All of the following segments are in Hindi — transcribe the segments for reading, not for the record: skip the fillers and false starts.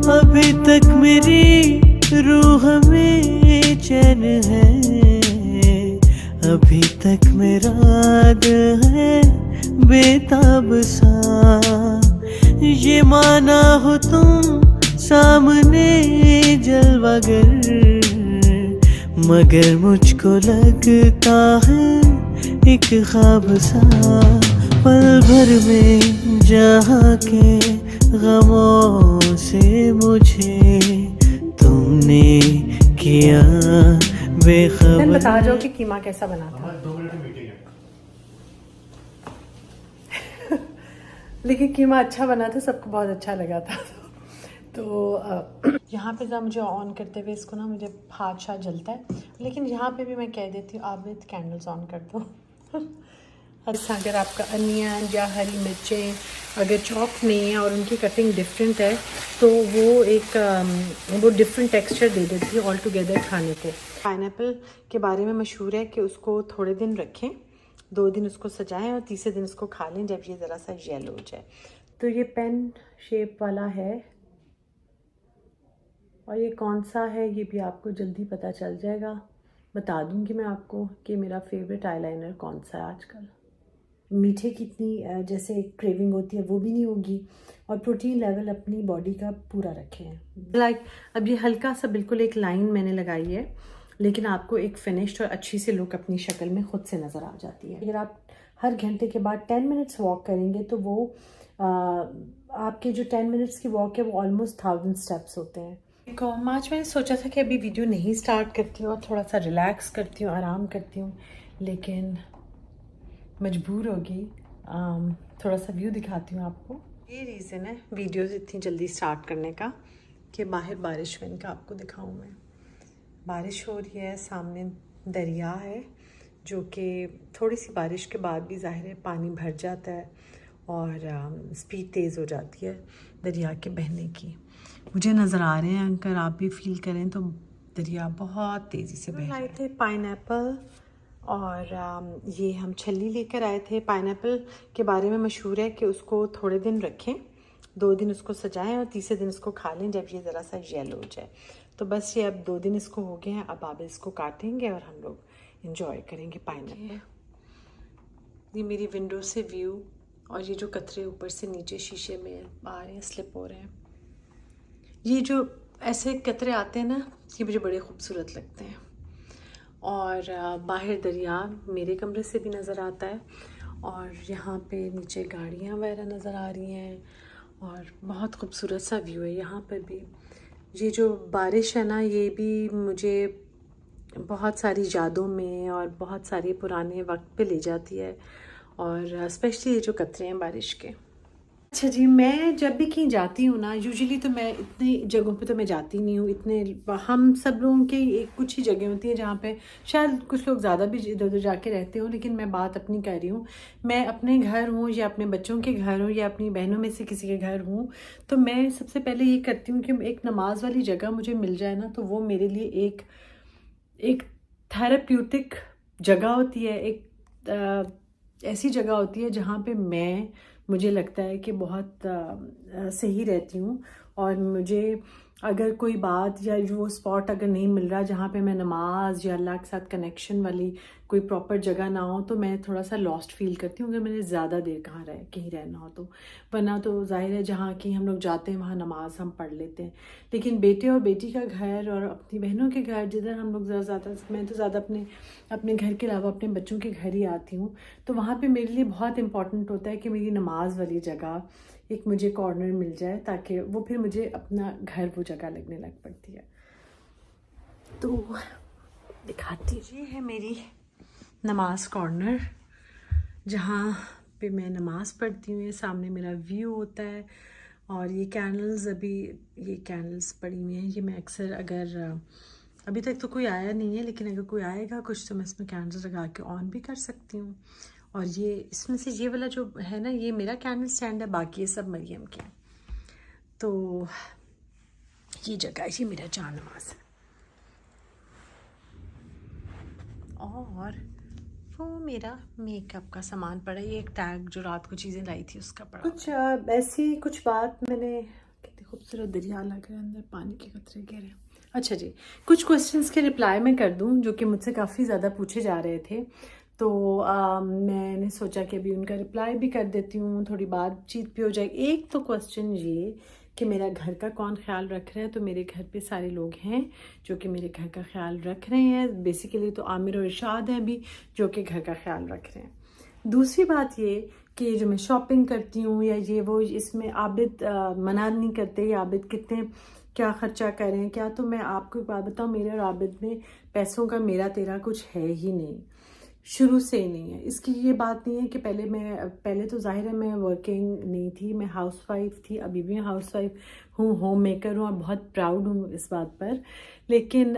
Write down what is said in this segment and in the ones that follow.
अभी तक मेरी रूह में चैन है, अभी तक मेरा दिल है बेताब सा। ये माना हो तुम सामने जलवागर, मगर मुझको लगता है एक ख्वाब सा। पल भर में जहाँ के गमों से मुझे तुमने किया बेखबर। बता जाओ कि कीमा कैसा बना था। 2 मिनट की मीटिंग है। लेकिन कीमा अच्छा बना था, सबको बहुत अच्छा लगा था। तो यहाँ पे ना मुझे ऑन करते हुए इसको ना मुझे हाथ शाथ जलता है, लेकिन यहाँ पे भी मैं कह देती हूँ आप विद कैंडल्स ऑन कर दो। अगर आपका अनियन या हरी मिर्चें अगर चॉप नहीं है और उनकी कटिंग डिफरेंट है तो वो डिफरेंट टेक्सचर दे देती है ऑल टुगेदर खाने को। पाइनएप्पल के बारे में मशहूर है कि उसको थोड़े दिन रखें, 2 दिन उसको सजाएं और तीसरे दिन उसको खा लें जब ये ज़रा सा येलो हो जाए। तो ये पेन शेप वाला है और ये कौन सा है ये भी आपको जल्दी पता चल जाएगा। बता दूंगी मैं आपको कि मेरा फेवरेट आईलाइनर कौन सा है आजकल। मीठे की इतनी जैसे क्रेविंग होती है वो भी नहीं होगी और प्रोटीन लेवल अपनी बॉडी का पूरा रखें। लाइक अब ये हल्का सा बिल्कुल एक लाइन मैंने लगाई है, लेकिन आपको एक फिनिश्ड और अच्छी सी लुक अपनी शक्ल में खुद से नज़र आ जाती है। अगर आप हर घंटे के बाद 10 मिनट्स वॉक करेंगे तो वो आपके जो 10 मिनट्स की वॉक है वो ऑलमोस्ट 1000 स्टेप्स होते हैं। आज मैंने सोचा था कि अभी वीडियो नहीं स्टार्ट करती हूँ और थोड़ा सा रिलैक्स करती हूँ, आराम करती हूँ, लेकिन मजबूर होगी। थोड़ा सा व्यू दिखाती हूँ आपको। ये रीज़न है वीडियोस इतनी जल्दी स्टार्ट करने का कि बाहर बारिश में इनका आपको दिखाऊँ मैं। बारिश हो रही है, सामने दरिया है जो कि थोड़ी सी बारिश के बाद भी ज़ाहिर है पानी भर जाता है और स्पीड तेज़ हो जाती है दरिया के बहने की। मुझे नज़र आ रहे हैं, अगर आप भी फील करें तो दरिया बहुत तेज़ी से बह रहा है। लाए थे पाइनएप्पल और ये हम छल्ली लेकर आए थे। पाइनएप्पल के बारे में मशहूर है कि उसको थोड़े दिन रखें, 2 दिन उसको सजाएं और तीसरे दिन उसको खा लें जब ये ज़रा सा येलो हो जाए। तो बस ये अब 2 दिन इसको हो गए हैं, अब आप इसको काटेंगे और हम लोग इंजॉय करेंगे पाइनएप्पल। ये मेरी विंडो से व्यू और ये जो कतरे ऊपर से नीचे शीशे में आ रहे हैं, स्लिप हो रहे हैं। ये जो ऐसे कतरे आते हैं ना, ये मुझे बड़े खूबसूरत लगते हैं। और बाहर दरिया मेरे कमरे से भी नज़र आता है और यहाँ पे नीचे गाड़ियाँ वगैरह नज़र आ रही हैं और बहुत खूबसूरत सा व्यू है यहाँ पर भी। ये जो बारिश है ना, ये भी मुझे बहुत सारी यादों में और बहुत सारे पुराने वक्त पे ले जाती है और स्पेशली ये जो कतरे हैं बारिश के। अच्छा जी, मैं जब भी कहीं जाती हूँ ना, यूजुअली तो मैं इतनी जगहों पे तो मैं जाती नहीं हूँ। इतने हम सब लोगों के एक कुछ ही जगह होती है जहाँ पे शायद कुछ लोग ज़्यादा भी इधर उधर जाके रहते हो, लेकिन मैं बात अपनी कर रही हूँ। मैं अपने घर हूँ या अपने बच्चों के घर हूँ या अपनी बहनों में से किसी के घर हूँ, तो मैं सबसे पहले ये करती हूँ कि एक नमाज वाली जगह मुझे मिल जाए ना, तो वो मेरे लिए एक थेरेप्यूटिक जगह होती है। एक ऐसी जगह होती है जहाँ पे मुझे लगता है कि बहुत सही रहती हूँ। और मुझे अगर कोई बात या वो स्पॉट अगर नहीं मिल रहा जहाँ पे मैं नमाज या अल्लाह के साथ कनेक्शन वाली कोई प्रॉपर जगह ना हो, तो मैं थोड़ा सा लॉस्ट फील करती हूँ अगर मैंने ज़्यादा देर कहीं रहना हो तो। वरना तो जाहिर है जहाँ की हम लोग जाते हैं वहाँ नमाज हम पढ़ लेते हैं, लेकिन बेटे और बेटी का घर और अपनी बहनों के घर जिधर हम लोग ज़्यादा, मैं तो ज़्यादा अपने घर के अलावा अपने बच्चों के घर ही आती हूँ, तो वहाँ पे मेरे लिए बहुत इंपॉर्टेंट होता है कि मेरी नमाज वाली जगह एक मुझे कॉर्नर मिल जाए, ताकि वो फिर मुझे अपना घर वो जगह लगने लग पड़ती है। तो दिखाती ये है मेरी नमाज कॉर्नर जहाँ पे मैं नमाज़ पढ़ती हूँ। ये सामने मेरा व्यू होता है और ये कैंडल्स पड़ी हुई हैं। ये मैं अक्सर अभी तक तो कोई आया नहीं है, लेकिन अगर कोई आएगा कुछ तो मैं इसमें कैंडल्स लगा के ऑन भी कर सकती हूँ। और ये इसमें से ये वाला जो है ना, ये मेरा कैंडल स्टैंड है, बाकी ये सब मरियम के। तो ये जगह, ये मेरा जानमाज़ है। और वो मेरा मेकअप का सामान पड़ा है, ये एक टैग जो रात को चीज़ें लाई थी उसका पड़ा। कुछ ऐसी कुछ बात मैंने, कितनी खूबसूरत दरिया लग रहा है, अंदर पानी के कतरे गिर रहे हैं। अच्छा जी, कुछ क्वेश्चंस के रिप्लाई मैं कर दूं जो कि मुझसे काफ़ी ज़्यादा पूछे जा रहे थे, तो मैंने सोचा कि अभी उनका रिप्लाई भी कर देती हूँ, थोड़ी बातचीत भी हो जाएगी। एक तो क्वेश्चन ये कि मेरा घर का कौन ख्याल रख रहा है, तो मेरे घर पे सारे लोग हैं जो कि मेरे घर का ख्याल रख रहे हैं। बेसिकली तो आमिर और इरशाद हैं अभी जो कि घर का ख्याल रख रहे हैं। दूसरी बात ये कि जो मैं शॉपिंग करती हूँ या ये वो, इसमें आबिद मना नहीं करते, या आबिद कितने क्या खर्चा करें क्या, तो मैं आपको एक बात बताऊँ, मेरे और आबिद में पैसों का मेरा तेरा कुछ है ही नहीं, शुरू से ही नहीं है। इसकी ये बात नहीं है कि पहले तो जाहिर है मैं वर्किंग नहीं थी, मैं हाउसवाइफ थी, अभी भी हाउसवाइफ हूँ, होम मेकर हूँ और बहुत प्राउड हूँ इस बात पर। लेकिन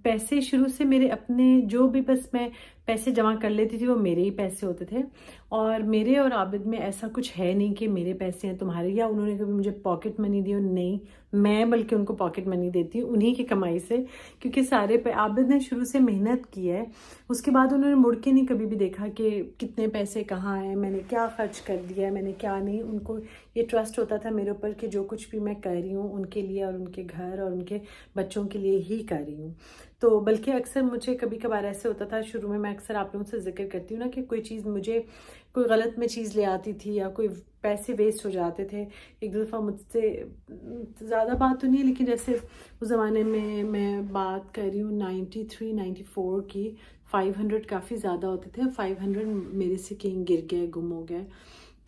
पैसे शुरू से मेरे अपने, जो भी बस मैं पैसे जमा कर लेती थी वो मेरे ही पैसे होते थे, और मेरे और आबिद में ऐसा कुछ है नहीं कि मेरे पैसे हैं तुम्हारे, या उन्होंने कभी मुझे पॉकेट मनी दी हो, नहीं, मैं बल्कि उनको पॉकेट मनी देती हूँ उन्हीं की कमाई से, क्योंकि सारे पे आबिद ने शुरू से मेहनत की है। उसके बाद उन्होंने मुड़ के नहीं कभी भी देखा कि कितने पैसे कहाँ हैं, मैंने क्या खर्च कर दिया है, मैंने क्या नहीं। उनको ये ट्रस्ट होता था मेरे ऊपर कि जो कुछ भी मैं कर रही हूँ उनके लिए और उनके घर और उनके बच्चों के लिए ही कर रही हूँ। तो बल्कि अक्सर मुझे कभी कभार ऐसे होता था शुरू में, मैं अक्सर आप लोगों से जिक्र करती हूँ ना कि कोई चीज़ मुझे, कोई गलत में चीज़ ले आती थी या कोई पैसे वेस्ट हो जाते थे। एक दफ़ा मुझसे, ज़्यादा बात तो नहीं है लेकिन जैसे उस ज़माने में मैं बात कर रही हूँ 93-94 की, 500 काफ़ी ज़्यादा होते थे, 500 मेरे से कहीं गिर गए, गुम हो गए।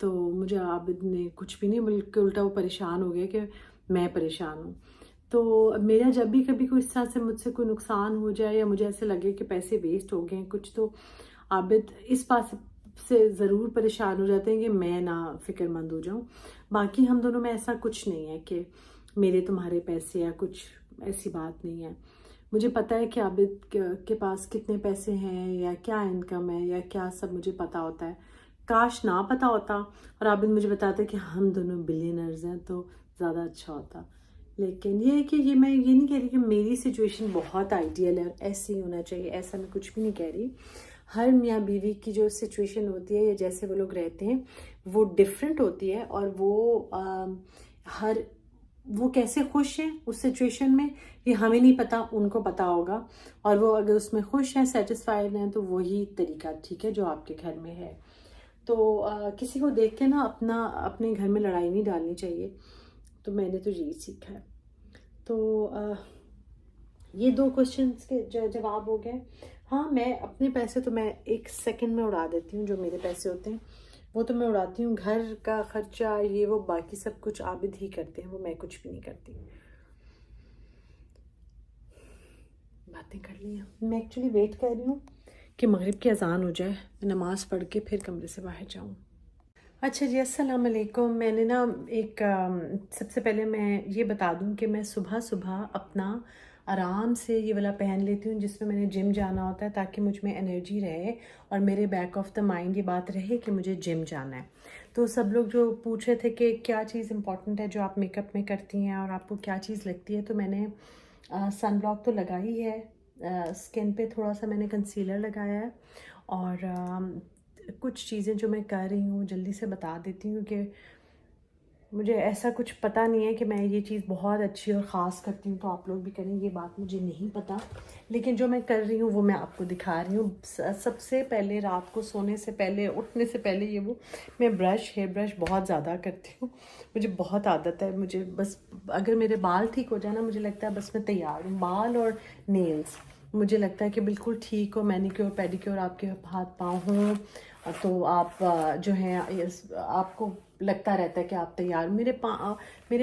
तो मुझे आबिद ने कुछ भी नहीं, बल्कि उल्टा वो परेशान हो गया कि मैं परेशान हूँ। तो मेरा जब भी कभी कोई इस तरह से मुझसे कोई नुकसान हो जाए या मुझे ऐसे लगे कि पैसे वेस्ट हो गए कुछ, तो आबिद इस बात से ज़रूर परेशान हो जाते हैं कि मैं ना फिक्रमंद हो जाऊं। बाकी हम दोनों में ऐसा कुछ नहीं है कि मेरे तुम्हारे पैसे या कुछ, ऐसी बात नहीं है। मुझे पता है कि आबिद के पास कितने पैसे हैं या क्या इनकम है या क्या, सब मुझे पता होता है। काश ना पता होता और आबिद मुझे बताते कि हम दोनों बिलियनर्स हैं तो ज़्यादा अच्छा होता। लेकिन ये है कि ये, मैं ये नहीं कह रही कि मेरी सिचुएशन बहुत आइडियल है, ऐसे ही होना चाहिए, ऐसा मैं कुछ भी नहीं कह रही। हर मियाँ बीवी की जो सिचुएशन होती है या जैसे वो लोग रहते हैं वो डिफरेंट होती है, और वो कैसे खुश हैं उस सिचुएशन में ये हमें नहीं पता, उनको पता होगा। और वो अगर उसमें खुश हैं, सेटिस्फाइड हैं, तो वही तरीका ठीक है जो आपके घर में है। तो किसी को देख के ना अपने घर में लड़ाई नहीं डालनी चाहिए, तो मैंने तो यही सीखा है। तो ये 2 क्वेश्चंस के जवाब हो गए। हाँ, मैं अपने पैसे तो मैं 1 सेकंड में उड़ा देती हूँ, जो मेरे पैसे होते हैं वो तो मैं उड़ाती हूँ। घर का खर्चा ये वो बाकी सब कुछ आबिद ही करते हैं, वो मैं कुछ भी नहीं करती। बातें कर ली हैं, मैं एक्चुअली वेट कर रही हूँ कि मगरिब की अजान हो जाए, नमाज़ पढ़ के फिर कमरे से बाहर जाऊँ। अच्छा जी, अस्सलाम वालेकुम। मैंने ना सबसे पहले मैं ये बता दूं कि मैं सुबह सुबह अपना आराम से ये वाला पहन लेती हूँ जिसमें मैंने जिम जाना होता है, ताकि मुझ में एनर्जी रहे और मेरे बैक ऑफ द माइंड ये बात रहे कि मुझे जिम जाना है। तो सब लोग जो पूछ रहे थे कि क्या चीज़ इंपॉर्टेंट है जो आप मेकअप में करती हैं और आपको क्या चीज़ लगती है, तो मैंने सन ब्लॉक तो लगाई है, स्किन पे थोड़ा सा मैंने कंसीलर लगाया है, और कुछ चीज़ें जो मैं कर रही हूँ जल्दी से बता देती हूँ कि मुझे ऐसा कुछ पता नहीं है कि मैं ये चीज़ बहुत अच्छी और ख़ास करती हूँ तो आप लोग भी करें, ये बात मुझे नहीं पता। लेकिन जो मैं कर रही हूँ वो मैं आपको दिखा रही हूँ। सबसे पहले रात को सोने से पहले, उठने से पहले मैं हेयर ब्रश बहुत ज़्यादा करती हूँ। मुझे बहुत आदत है, मुझे बस अगर मेरे बाल ठीक हो जाए ना, मुझे लगता है बस मैं तैयार हूँ। बाल और नेल्स मुझे लगता है कि बिल्कुल ठीक हो, मैनिक्योर पेडिक्योर आपके हाथ पाँव हों, तो आप जो हैं आपको लगता रहता है कि आप तैयार। मेरे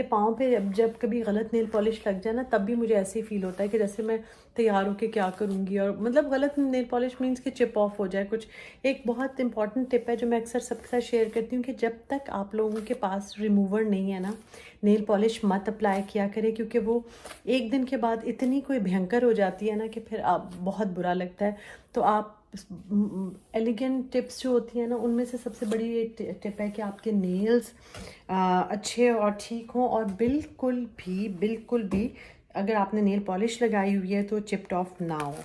पाँव पे जब कभी गलत नेल पॉलिश लग जाए ना, तब भी मुझे ऐसे ही फील होता है कि जैसे मैं तैयार होकर क्या करूँगी, और मतलब गलत नेल पॉलिश मीन्स कि चिप ऑफ हो जाए कुछ। एक बहुत इंपॉर्टेंट टिप है जो मैं अक्सर सबके साथ शेयर करती हूँ कि जब तक आप लोगों के पास रिमूवर नहीं है ना, नेल पॉलिश मत अप्लाई किया करें, क्योंकि वो एक दिन के बाद इतनी कोई भयंकर हो जाती है ना कि फिर आप बहुत बुरा लगता है। तो आप एलिगेंट टिप्स जो होती हैं ना, उनमें से सबसे बड़ी ये टिप है कि आपके नेल्स अच्छे और ठीक हों, और बिल्कुल भी अगर आपने नेल पॉलिश लगाई हुई है तो चिप्ड ऑफ ना हो।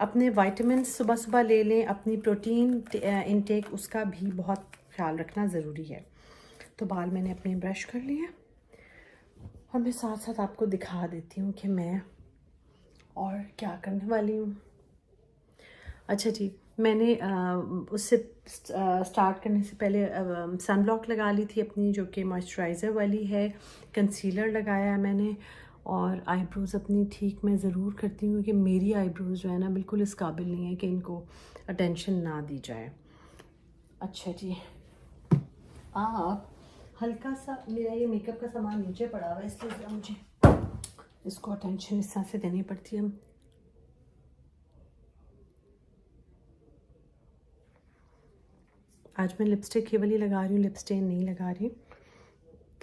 अपने विटामिन्स सुबह सुबह ले लें, अपनी प्रोटीन इनटेक उसका भी बहुत ख्याल रखना ज़रूरी है। तो बाल मैंने अपने ब्रश कर लिए और मैं साथ साथ आपको दिखा देती हूँ कि मैं और क्या करने वाली हूँ। अच्छा जी, मैंने उससे स्टार्ट करने से पहले सन ब्लॉक लगा ली थी अपनी, जो कि मॉइस्चराइज़र वाली है। कंसीलर लगाया है मैंने, और आईब्रोज़ अपनी ठीक मैं ज़रूर करती हूँ कि मेरी आईब्रोज़ जो है ना बिल्कुल इस काबिल नहीं है कि इनको अटेंशन ना दी जाए। अच्छा जी, आप हल्का सा, मेरा ये मेकअप का सामान नीचे पड़ा हुआ है इसलिए मुझे इसको अटेंशन इस तरह से देनी पड़ती है। आज मैं लिपस्टिक ये वाली लगा रही हूँ, लिपस्टिक नहीं लगा रही।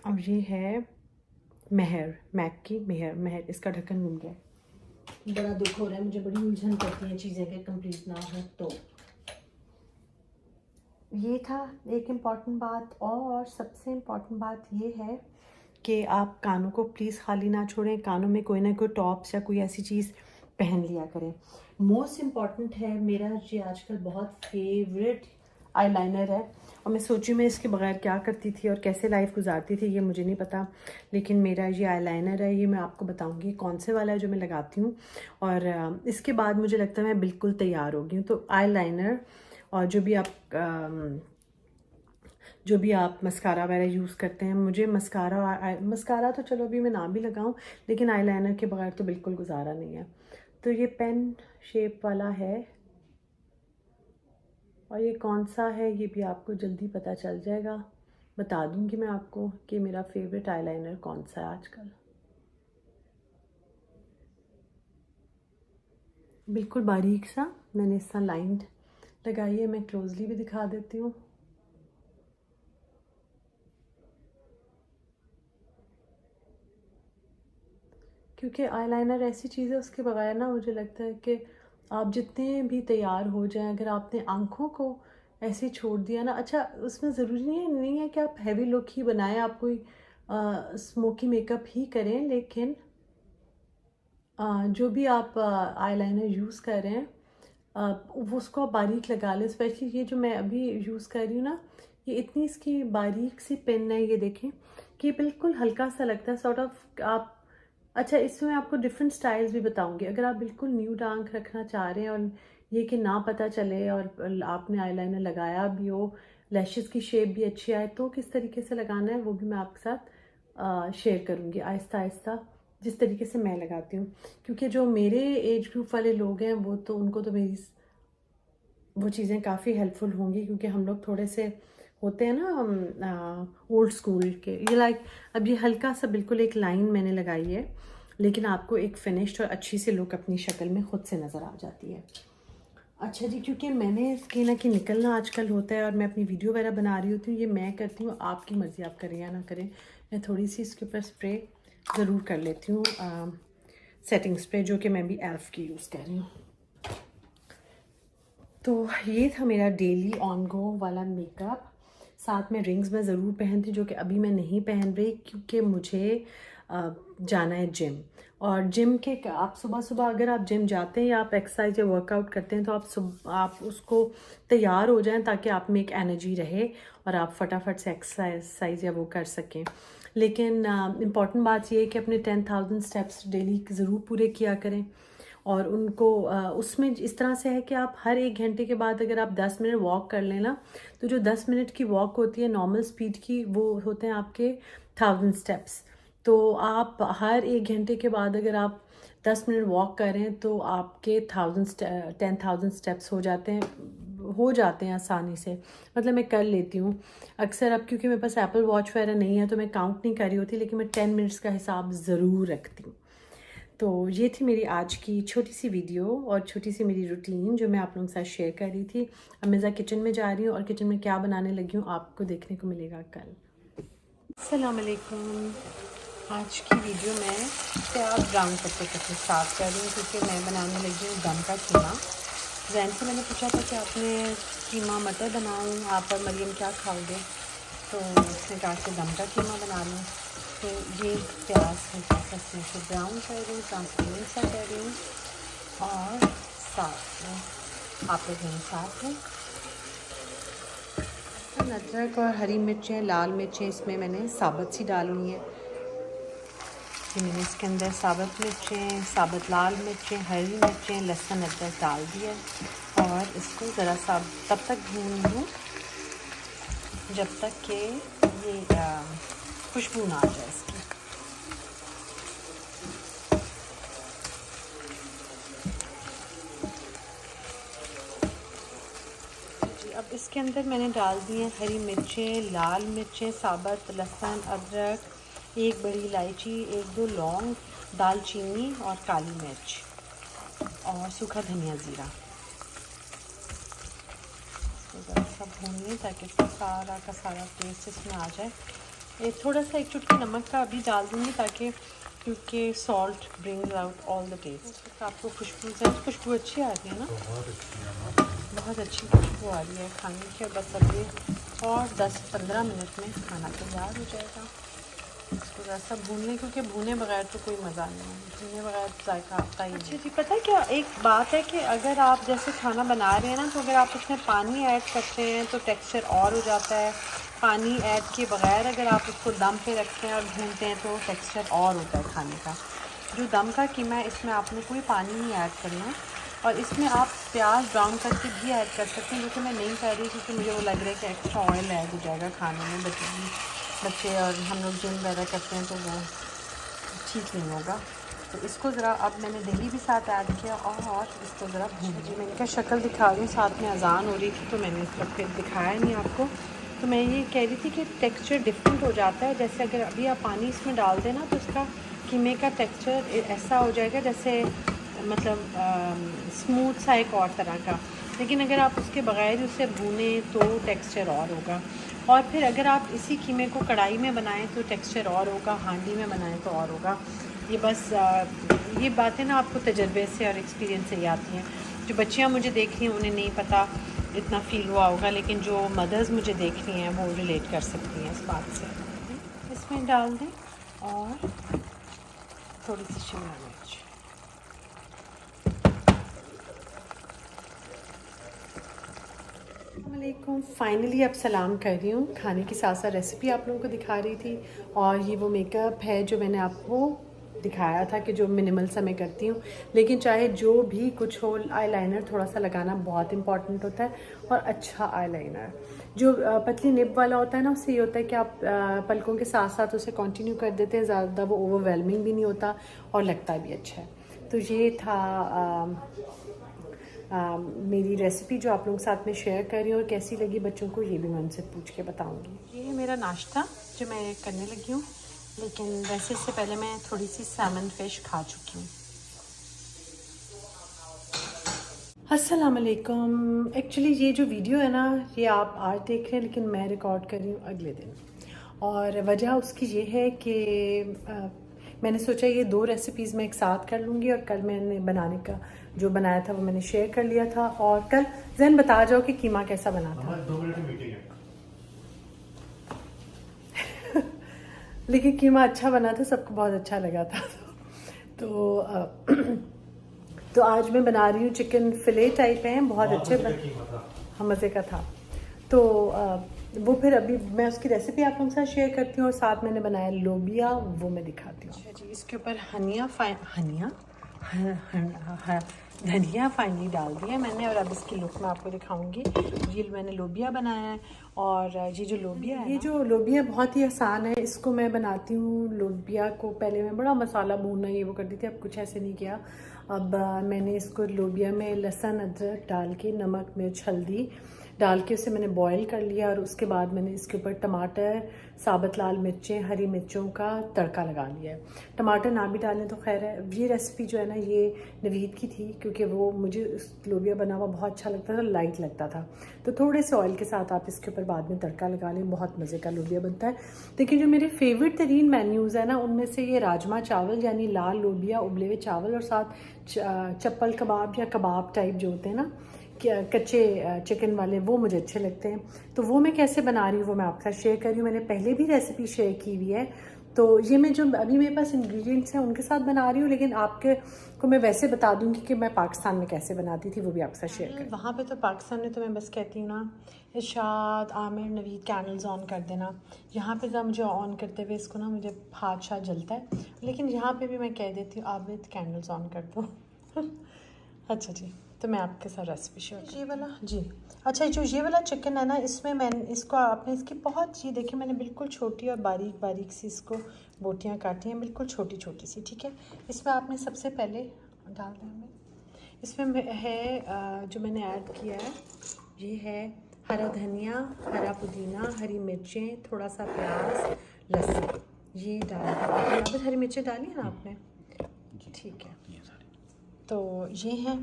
और ये है मेहर, मैक की मेहर, इसका ढक्कन घूम गया। बड़ा दुख हो रहा है मुझे, बड़ी उलझन करती हैं चीज़ें के कंप्लीट ना हो। तो ये था एक इम्पॉर्टेंट बात, और सबसे इम्पॉर्टेंट बात ये है कि आप कानों को प्लीज़ खाली ना छोड़ें, कानों में कोई ना कोई टॉप्स या कोई ऐसी चीज़ पहन लिया करें। मोस्ट इम्पॉर्टेंट है मेरा ये आजकल बहुत फेवरेट आईलाइनर है, और मैं सोची मैं इसके बगैर क्या करती थी और कैसे लाइफ गुजारती थी ये मुझे नहीं पता, लेकिन मेरा ये आईलाइनर है, ये मैं आपको बताऊंगी कौन से वाला है जो मैं लगाती हूँ। और इसके बाद मुझे लगता है मैं बिल्कुल तैयार हो गई हूँ। तो आईलाइनर और जो भी आप मस्कारा वगैरह यूज़ करते हैं, मुझे मस्कारा तो चलो अभी मैं ना भी लगाऊं, लेकिन आईलाइनर के बगैर तो बिल्कुल गुजारा नहीं है। तो ये पेन शेप वाला है, और ये कौन सा है ये भी आपको जल्दी पता चल जाएगा। बता दूंगी मैं आपको कि मेरा फेवरेट आईलाइनर कौन सा है आजकल। बिल्कुल बारीक सा मैंने इस तरह लाइन लगाई है, मैं क्लोजली भी दिखा देती हूँ। क्योंकि आईलाइनर ऐसी चीज़ है, उसके बगैर ना मुझे लगता है कि आप जितने भी तैयार हो जाएं, अगर आपने आँखों को ऐसे छोड़ दिया ना, अच्छा उसमें ज़रूरी नहीं है कि आप हैवी लुक ही बनाएं, आप कोई स्मोकी मेकअप ही करें, लेकिन जो भी आप आईलाइनर यूज़ कर रहे हैं वो उसको आप बारीक लगा लें। स्पेशली ये जो मैं अभी यूज़ कर रही हूँ ना, ये इतनी इसकी बारीक सी पेन है, ये देखें कि बिल्कुल हल्का सा लगता है सॉर्ट ऑफ आप। अच्छा, इसमें मैं आपको डिफरेंट स्टाइल्स भी बताऊंगी। अगर आप बिल्कुल न्यूड आंख रखना चाह रहे हैं और ये कि ना पता चले और आपने आईलाइनर लगाया भी हो, लैशेस की शेप भी अच्छी आए, तो किस तरीके से लगाना है वो भी मैं आपके साथ शेयर करूंगी आहिस्ता आहिस्ता, जिस तरीके से मैं लगाती हूँ। क्योंकि जो मेरे एज ग्रुप वाले लोग हैं वो तो उनको तो मेरी वो चीज़ें काफ़ी हेल्पफुल होंगी, क्योंकि हम लोग थोड़े से होते हैं ना ओल्ड स्कूल के। ये लाइक अब ये हल्का सा बिल्कुल एक लाइन मैंने लगाई है, लेकिन आपको एक फिनिश्ड और अच्छी सी लुक अपनी शक्ल में खुद से नज़र आ जाती है। अच्छा जी, क्योंकि मैंने कहीं ना कहीं निकलना आजकल होता है और मैं अपनी वीडियो वगैरह बना रही होती हूँ, ये मैं करती हूँ, आपकी मर्ज़ी आप करें या ना करें। मैं थोड़ी सी इसके ऊपर स्प्रे ज़रूर कर लेती हूँ, सेटिंग स्प्रे, जो कि मैं भी एल्फ की यूज़ कर रही हूँ। तो ये था मेरा डेली ऑन गो वाला मेकअप। साथ में रिंग्स मैं ज़रूर पहनती, जो कि अभी मैं नहीं पहन रही क्योंकि मुझे जाना है जिम। और जिम के आप सुबह सुबह अगर आप जिम जाते हैं या आप एक्सरसाइज या वर्कआउट करते हैं, तो आप उसको तैयार हो जाएं ताकि आप में एक एनर्जी रहे और आप फटाफट से एक्सरसाइज या वो कर सकें। लेकिन इम्पॉर्टेंट बात ये है कि अपने 10,000 स्टेप्स डेली ज़रूर पूरे किया करें। और उनको उसमें इस तरह से है कि आप हर 1 घंटे के बाद अगर आप 10 मिनट वॉक कर लें ना, तो जो 10 मिनट की वॉक होती है नॉर्मल स्पीड की, वो होते हैं आपके 1000 स्टेप्स। तो आप हर 1 घंटे के बाद अगर आप 10 मिनट वॉक करें तो आपके 10,000 स्टेप्स हो जाते हैं आसानी से। मतलब मैं कर लेती हूँ अक्सर। अब क्योंकि मेरे पास एप्पल वॉच वगैरह नहीं है तो मैं काउंट नहीं कर रही होती, लेकिन मैं 10 मिनट्स का हिसाब ज़रूर रखती हूँ। तो ये थी मेरी आज की छोटी सी वीडियो और छोटी सी मेरी रूटीन जो मैं आप लोगों के साथ शेयर कर रही थी। अब मैं किचन में जा रही हूँ और किचन में क्या बनाने लगी हूँ आपको देखने को मिलेगा कल। अस्सलाम वालेकुम। आज की वीडियो में प्याज ब्राउन करते करते स्टार्ट कर रही हूँ, क्योंकि मैं बनाने लगी हूँ दम का कीमा। जैन से मैंने पूछा था कि आपने कीमा मटर बनाऊँ, आप और मरियम क्या खाओगे, तो उसने कहा कि दम का कीमा बना लूँ। तो ये प्याज हल्का सा इसमें से ब्राउन कर रही हूँ, ट्रांसपेरेंट सा कर रही हूँ, और साथ में आप लोग मेरे साथ में अदरक और हरी मिर्चें, लाल मिर्चें इसमें मैंने साबुत सी डालनी है। ये मैंने इसके अंदर साबुत मिर्चें, साबुत लाल मिर्चें, हरी मिर्चें, लहसुन अदरक डाल दिया और इसको ज़रा सा तब तक भून लूँ जब तक कि ये खुशबू ना आ जाए इसकी। अब इसके अंदर मैंने डाल दी हैं हरी मिर्चें, लाल मिर्चें, साबुत लहसुन अदरक, एक बड़ी इलायची, एक दो लौंग, दालचीनी और काली मिर्च और सूखा धनिया ज़ीरा। ज़रा सा भून लें ताकि इसका सारा का सारा टेस्ट इसमें आ जाए। थोड़ा सा एक चुटकी नमक का अभी डाल दूँगी ताकि क्योंकि salt brings out all the taste. आपको खुशबू अच्छी आ रही है ना? बहुत अच्छी खुशबू आ रही है खाने की। बस अब ये और 10-15 मिनट में खाना तैयार हो जाएगा। इसको ज़रा भून लें क्योंकि भुने बगैर तो कोई मज़ा नहीं है, भुने बगैर जायका आता ही। अच्छा जी, पता है क्या एक बात है कि अगर आप जैसे खाना बना रहे हैं ना, तो अगर आप उसमें पानी ऐड करते हैं तो टेक्सचर और हो जाता है। पानी ऐड किए बगैर अगर आप उसको दम पे रखते हैं और भूनते हैं तो टेक्सचर और होता है खाने का। जो दम का कीमा है इसमें आपने कोई पानी नहीं ऐड करना और इसमें आप प्याज ब्राउन करके भी ऐड कर सकते हैं, जो कि मैं नहीं कर रही क्योंकि मुझे वो लग रहा है कि एक्स्ट्रा ऑयल ऐड हो जाएगा खाने में। बच्चे और हम लोग जिम वगैरह करते हैं तो वो ठीक नहीं होगा। तो इसको ज़रा अब मैंने दही भी साथ ऐड किया और इसको ज़रा भून जी। मैंने क्या शक्ल दिखा रही हूँ, साथ में अजान हो रही थी तो मैंने इसका फिर दिखाया नहीं आपको। तो मैं ये कह रही थी कि टेक्सचर डिफरेंट हो जाता है। जैसे अगर अभी आप पानी इसमें डाल दें ना तो इसका कीमे का टेक्सचर ऐसा हो जाएगा जैसे मतलब स्मूथ सा एक और तरह का। लेकिन अगर आप उसके बगैर उसे भूने तो टेक्सचर और होगा। और फिर अगर आप इसी कीमे को कढ़ाई में बनाएं तो टेक्सचर और होगा, हांडी में बनाएं तो और होगा। ये बस ये बातें ना आपको तजर्बे से और एक्सपीरियंस से ही आती हैं। जो बच्चियाँ मुझे देख रही हैं उन्हें नहीं पता इतना फ़ील हुआ होगा, लेकिन जो मदर्स मुझे देख रही हैं वो रिलेट कर सकती हैं इस बात से। इसमें डाल दें और थोड़ी सी शिमला मिर्च। अस्सलामुअलैकुम। फ़ाइनली अब सलाम कर रही हूँ। खाने की साथ साथ रेसिपी आप लोगों को दिखा रही थी और ये वो मेकअप है जो मैंने आपको दिखाया था कि जो मिनिमल सा मैं करती हूँ। लेकिन चाहे जो भी कुछ हो, आईलाइनर थोड़ा सा लगाना बहुत इंपॉर्टेंट होता है और अच्छा आईलाइनर जो पतली निब वाला होता है ना, उससे ये होता है कि आप पलकों के साथ साथ उसे कंटिन्यू कर देते हैं, ज़्यादा वो ओवरवेलमिंग भी नहीं होता और लगता भी अच्छा है। तो ये था मेरी रेसिपी जो आप लोगों के साथ में शेयर कर रही हूँ और कैसी लगी बच्चों को ये भी मैं उनसे पूछ के बताऊँगी। ये है मेरा नाश्ता जो मैं करने लगी हूँ, लेकिन वैसे इससे पहले मैं थोड़ी सी सैमन फ़िश खा चुकी हूँ। अस्सलाम वालेकुम। एक्चुअली ये जो वीडियो है ना, ये आप आज देख रहे हैं लेकिन मैं रिकॉर्ड कर रही हूँ अगले दिन। और वजह उसकी ये है कि मैंने सोचा ये 2 रेसिपीज़ मैं एक साथ कर लूँगी और कल मैंने बनाने का जो बनाया था वो मैंने शेयर कर लिया था। और कल जहन बता जाओ कि कीमा कैसा बना था। 2 मिनट की मीटिंग है। लेकिन कीमा अच्छा बना था, सबको बहुत अच्छा लगा था। तो आज मैं बना रही हूँ चिकन फिले टाइप है, बहुत अच्छे हाँ मज़े का था। तो वो फिर अभी मैं उसकी रेसिपी आप लोगों के साथ शेयर करती हूँ और साथ मैंने बनाया लोबिया, वो मैं दिखाती हूँ। अच्छा जी, इसके ऊपर धनिया फाइनली डाल दिया मैंने और अब इसकी लुक मैं आपको दिखाऊंगी। ये मैंने लोबिया बनाया है और ये जो लोबिया है, ये जो लोबिया बहुत ही आसान है। इसको मैं बनाती हूँ, लोबिया को पहले मैं बड़ा मसाला भूनना ये वो करती थी, अब कुछ ऐसे नहीं किया। अब मैंने इसको लोबिया में लहसुन अदरक डाल के, नमक मिर्च हल्दी डाल के उसे मैंने बॉईल कर लिया और उसके बाद मैंने इसके ऊपर टमाटर, साबुत लाल मिर्चें, हरी मिर्चों का तड़का लगा लिया है। टमाटर ना भी डालें तो खैर है। ये रेसिपी जो है ना ये नवीद की थी क्योंकि वो मुझे लोबिया बना हुआ बहुत अच्छा लगता था, लाइट लगता था। तो थोड़े से ऑयल के साथ आप इसके ऊपर बाद में तड़का लगा लें, बहुत मज़े का लोबिया बनता है। लेकिन जो मेरे फेवरेट तरीन मेन्यूज़ है ना, उनमें से ये राजमा चावल यानी लाल लोबिया, उबले हुए चावल और साथ चप्पल कबाब या कबाब टाइप जो होते हैं ना, कच्चे चिकन वाले, वो मुझे अच्छे लगते हैं। तो वो मैं कैसे बना रही हूँ वो मैं आपके साथ शेयर कर रही हूँ। मैंने पहले भी रेसिपी शेयर की हुई है, तो ये मैं जो अभी मेरे पास इंग्रेडिएंट्स हैं उनके साथ बना रही हूँ, लेकिन आपके को मैं वैसे बता दूँगी कि मैं पाकिस्तान में कैसे बनाती थी, वो भी आपके साथ शेयर करूँ। वहाँ पे तो पाकिस्तान में तो मैं बस कहती हूँ ना, इरशाद, आमिर, नवीद कैंडल्स ऑन कर देना। यहाँ पे जब मुझे ऑन करते हुए इसको ना मुझे हाथ शाथ जलता है, लेकिन यहाँ पे भी मैं कह देती हूँ आबिद कैंडल्स ऑन कर दो। अच्छा जी, तो मैं आपके साथ रेसिपी शेयर। ये वाला जी, अच्छा जो ये वाला चिकन है ना, इसमें मैंने इसको आपने इसकी बहुत, ये देखिए मैंने बिल्कुल छोटी और बारीक बारीक सी इसको बोटियाँ काटी हैं, बिल्कुल छोटी छोटी सी, ठीक है। इसमें आपने सबसे पहले डाल दें हमें, इसमें है जो मैंने ऐड किया है, ये है हरा धनिया, हरा पुदीना, हरी मिर्चें, थोड़ा सा प्याज, लहसुन, ये डाल दिया। अब हरी मिर्चें डाली ना आपने, ठीक है, तो ये हैं।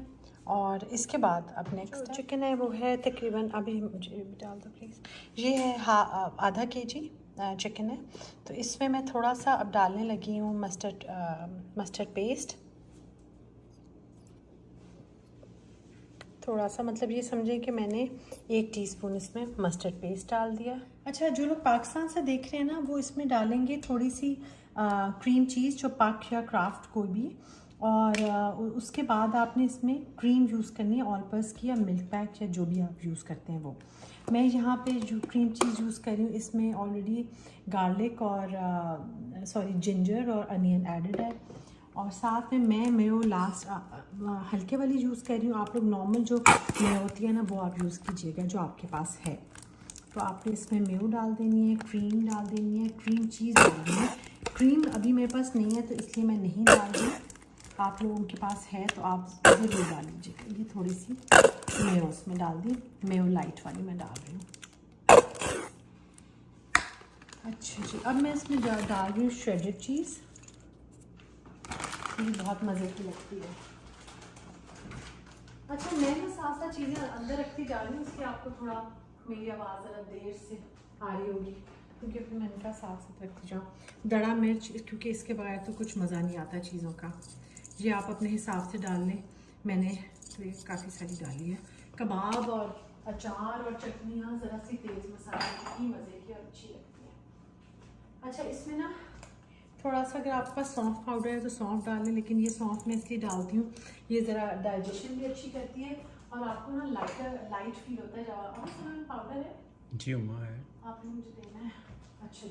और इसके बाद अब नेक्स्ट चिकन है वो है तकरीबन, अभी मुझे डाल दो प्लीज़, ये है आधा kg चिकन है। तो इसमें मैं थोड़ा सा अब डालने लगी हूँ मस्टर्ड पेस्ट, थोड़ा सा, मतलब ये समझें कि मैंने 1 टीस्पून इसमें मस्टर्ड पेस्ट डाल दिया। अच्छा, जो लोग पाकिस्तान से देख रहे हैं ना, वो इसमें डालेंगे थोड़ी सी क्रीम चीज़, जो पाक या क्राफ्ट कोई भी, और उसके बाद आपने इसमें क्रीम यूज़ करनी है, ऑल पर्पस की या मिल्क पैक या जो भी आप यूज़ करते हैं वो। मैं यहाँ पे जो क्रीम चीज़ यूज़ कर रही हूँ, इसमें ऑलरेडी गार्लिक और जिंजर और अनियन एडेड है, और साथ में मैं मेयो लास्ट हल्के वाली यूज़ कर रही हूँ। आप लोग नॉर्मल जो मेयो होती है ना, वो आप यूज़ कीजिएगा जो आपके पास है। तो आपने इसमें मेयो डाल देनी है, क्रीम डाल देनी है, क्रीम चीज़ डालनी है। क्रीम अभी मेरे पास नहीं है तो इसलिए मैं नहीं डाल रही, आप लोगों के पास है तो आप ज़रूर डाल लीजिएगा। ये थोड़ी सी मेयो उसमें डाल दी, मेयो लाइट वाली मैं डाल रही हूँ। अच्छा जी, अब मैं इसमें डाल रही हूँ श्रेडेड चीज़, ये बहुत मज़े की लगती है। अच्छा, मैं ना साथ साथ चीज़ें अंदर रखती जा रही हूँ, इसलिए आपको थोड़ा मेरी आवाज़ ज़रा देर से आ रही होगी, क्योंकि फिर मैंने कहा साथ साथ रखती जाऊँ। दड़ा मिर्च, क्योंकि इसके बगैर तो कुछ मज़ा नहीं आता चीज़ों का, ये आप अपने हिसाब से डाल लें। मैंने तो ये काफ़ी सारी डाली है। कबाब और अचार और चटनियाँ ज़रा सी तेज़ मसाले की मज़े की और अच्छी लगती है। अच्छा, इसमें ना थोड़ा सा अगर आपके पास सौंफ पाउडर है तो सौंफ डाल लें, लेकिन ये सौंफ मैं इसलिए डालती हूँ, ये ज़रा डाइजेशन भी अच्छी करती है और आपको ना लाइट फील होता है। जब पाउडर है जी उम्मा है, आपने मुझे देना है। अच्छा जी,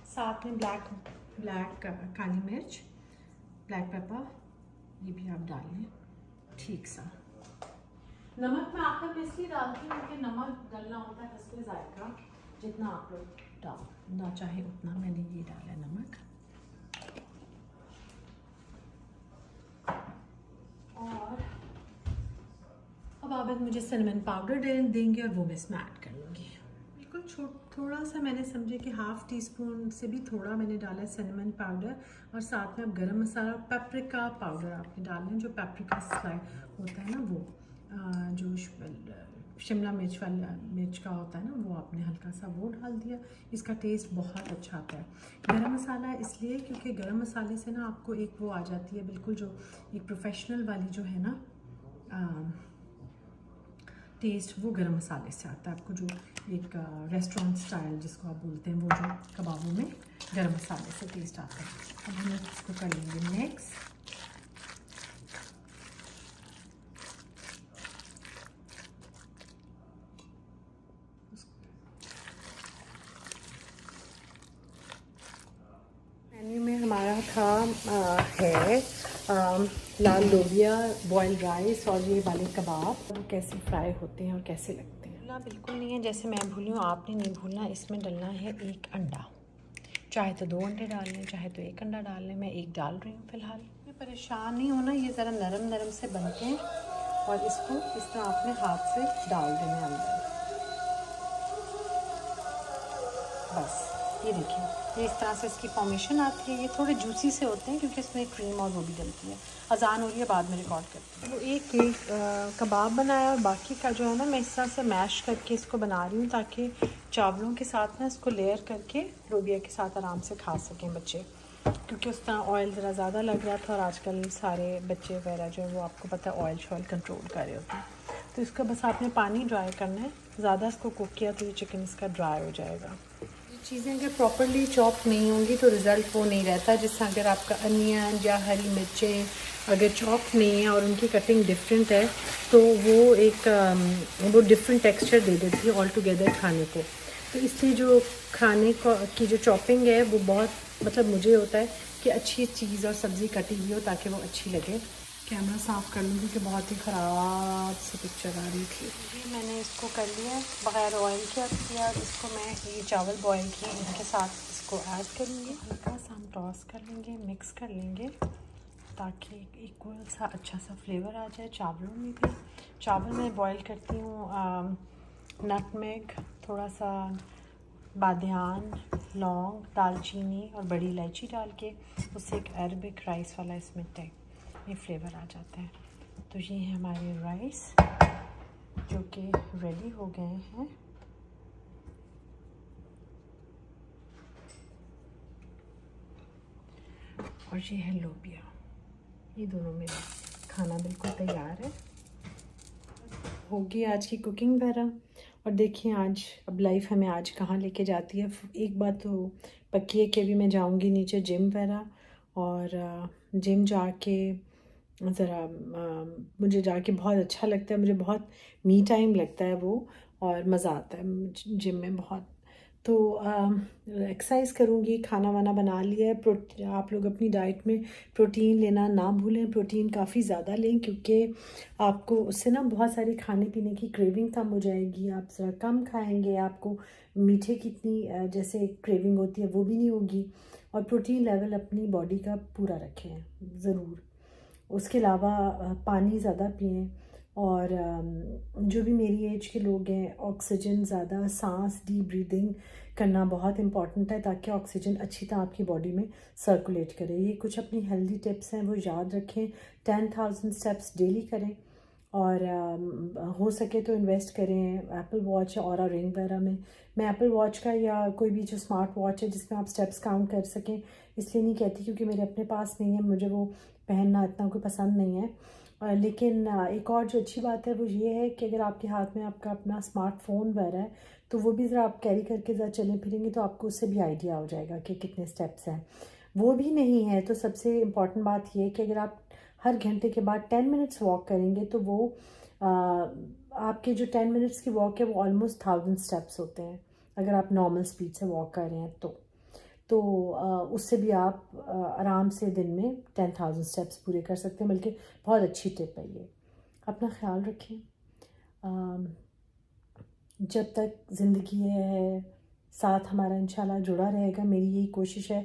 साथ में ब्लैक काली मिर्च, ब्लैक पेपर, ये भी आप डाल लें ठीक सा। नमक मैं आखिर में इसलिए डालती हूँ कि नमक डलना होता है हस्बे जायका, जितना आप लोग डालना चाहे उतना। मैंने ये डाला है नमक, और अब आप मुझे सिनेमन पाउडर देंगे और वो मैं इसमें ऐड कर लूँगी। बिल्कुल थोड़ा सा मैंने समझे कि हाफ़ टी स्पून से भी थोड़ा मैंने डाला है सिनेमन पाउडर, और साथ में आप गरम मसाला, पेपरिका पाउडर आपने डालना है, जो पेपरिका स्लाइड होता है ना वो, जो शिमला मिर्च वाला मिर्च का होता है ना, वो आपने हल्का सा वो डाल दिया। इसका टेस्ट बहुत अच्छा आता है। गरम मसाला इसलिए क्योंकि गरम मसाले से ना आपको एक वो आ जाती है बिल्कुल, जो एक प्रोफेशनल वाली जो है ना टेस्ट, वो गरम मसाले से आता है। आपको जो एक रेस्टोरेंट स्टाइल जिसको आप बोलते हैं, वो जो कबाबों में गरम मसाले से टेस्ट आता है। अब हम इसको कर लेंगे मिक्स। मेन्यू में हमारा था है लाल लोबिया, बॉइल्ड राइस और ये वाले कबाब कैसे फ्राई होते हैं और कैसे लगते हैं। ना बिल्कुल नहीं है जैसे मैं भूली हूँ, आपने नहीं भूलना। इसमें डलना है 1 अंडा, चाहे तो 2 अंडे डाल लें, चाहे तो 1 अंडा डाल लें। मैं 1 डाल रही हूँ फ़िलहाल। मैं परेशान नहीं होना, ये ज़रा नरम नरम से बनते हैं और इसको इस तरह आपने हाथ से डाल देना अंदर। बस ये देखिए, ये इस तरह से इसकी फॉर्मेशन आती है। ये थोड़े जूसी से होते हैं क्योंकि इसमें क्रीम और वो भी डलती है। अजान हो रही है, बाद में रिकॉर्ड करती हूँ। वो एक कबाब बनाया और बाकी का जो है ना, मैं इस तरह से मैश करके इसको बना रही हूँ ताकि चावलों के साथ ना इसको लेयर करके लोबिया के साथ आराम से खा सकें बच्चे, क्योंकि उस तरह ऑयल ज़रा ज़्यादा लग रहा था और आजकल सारे बच्चे वगैरह जो है वो आपको पता है ऑयल शॉयल कंट्रोल कर रहे होते हैं। तो इसका बस आपने पानी ड्राई करना है, ज़्यादा इसको कुक किया तो ये चिकन इसका ड्राई हो जाएगा। चीज़ें अगर प्रॉपरली चॉप नहीं होंगी तो रिज़ल्ट वो नहीं रहता। जैसे अगर आपका अनियन या हरी मिर्चें अगर चॉप नहीं है और उनकी कटिंग डिफरेंट है तो वो डिफरेंट टेक्सचर दे देती है ऑल टुगेदर खाने को। तो इसलिए जो खाने की जो चॉपिंग है वो बहुत मतलब मुझे होता है कि अच्छी चीज़ और सब्ज़ी कटी हुई हो ताकि वो अच्छी लगे। कैमरा साफ़ कर लूँगी कि बहुत ही ख़राब सी पिक्चर आ रही थी। ये मैंने इसको कर लिया बग़ैर ऑयल के अब किया। इसको मैं ये चावल बॉयल किए इनके साथ इसको ऐड करूँगी। हल्का सा हम टॉस कर लेंगे, मिक्स कर लेंगे ताकि इक्वल सा अच्छा सा फ्लेवर आ जाए चावलों में भी। चावल मैं बॉयल करती हूँ नटमेग, थोड़ा सा बादियान, लौंग, दालचीनी और बड़ी इलायची डाल के, उससे एक अरबिक राइस वाला इसमें ये फ्लेवर आ जाता है। तो ये है हमारे राइस जो कि रेडी हो गए हैं। और ये है लोबिया। ये दोनों मेरा खाना बिल्कुल तैयार है। होगी आज की कुकिंग वगैरह। और देखिए आज अब लाइफ हमें आज कहाँ लेके जाती है। एक बात तो पक्की है कि अभी मैं जाऊँगी नीचे जिम वगैरह, और जिम जाके ज़रा मुझे जाके बहुत अच्छा लगता है। मुझे बहुत मी टाइम लगता है वो, और मज़ा आता है जिम में बहुत। तो एक्सरसाइज करूँगी, खाना वाना बना लिया है। आप लोग अपनी डाइट में प्रोटीन लेना ना भूलें। प्रोटीन काफ़ी ज़्यादा लें क्योंकि आपको उससे ना बहुत सारी खाने पीने की क्रेविंग कम हो जाएगी। आप ज़रा कम खाएंगे, आपको मीठे की इतनी जैसे क्रेविंग होती है वो भी नहीं होगी। और प्रोटीन लेवल अपनी बॉडी का पूरा रखें ज़रूर। उसके अलावा पानी ज़्यादा पिएं। और जो भी मेरी एज के लोग हैं, ऑक्सीजन ज़्यादा, सांस डीप ब्रीदिंग करना बहुत इम्पॉर्टेंट है ताकि ऑक्सीजन अच्छी तरह आपकी बॉडी में सर्कुलेट करे। ये कुछ अपनी हेल्दी टिप्स हैं, वो याद रखें। 10,000 स्टेप्स डेली करें, और हो सके तो इन्वेस्ट करें एप्पल वॉच और रिंग वगैरह में। मैं एप्पल वॉच का या कोई भी जो स्मार्ट वॉच है जिसमें आप स्टेप्स काउंट कर सकें इसलिए नहीं कहती क्योंकि मेरे अपने पास नहीं है, मुझे वो पहनना इतना कोई पसंद नहीं है। लेकिन एक और जो अच्छी बात है वो ये है कि अगर आपके हाथ में आपका अपना स्मार्टफोन वगैरह है तो वो भी ज़रा आप कैरी करके ज़रा चलें फिरेंगे तो आपको उससे भी आइडिया हो जाएगा कि कितने स्टेप्स हैं। वो भी नहीं है तो सबसे इम्पॉर्टेंट बात ये है कि अगर आप हर घंटे के बाद 10 मिनट्स वॉक करेंगे तो वो आपके जो 10 मिनट्स की वॉक है वो ऑलमोस्ट 1000 स्टेप्स होते हैं अगर आप नॉर्मल स्पीड से वॉक कर रहे हैं तो उससे भी आप आराम से दिन में 10,000 स्टेप्स पूरे कर सकते हैं। बल्कि बहुत अच्छी टिप है ये। अपना ख्याल रखें। जब तक ज़िंदगी है साथ हमारा इंशाल्लाह जुड़ा रहेगा। मेरी यही कोशिश है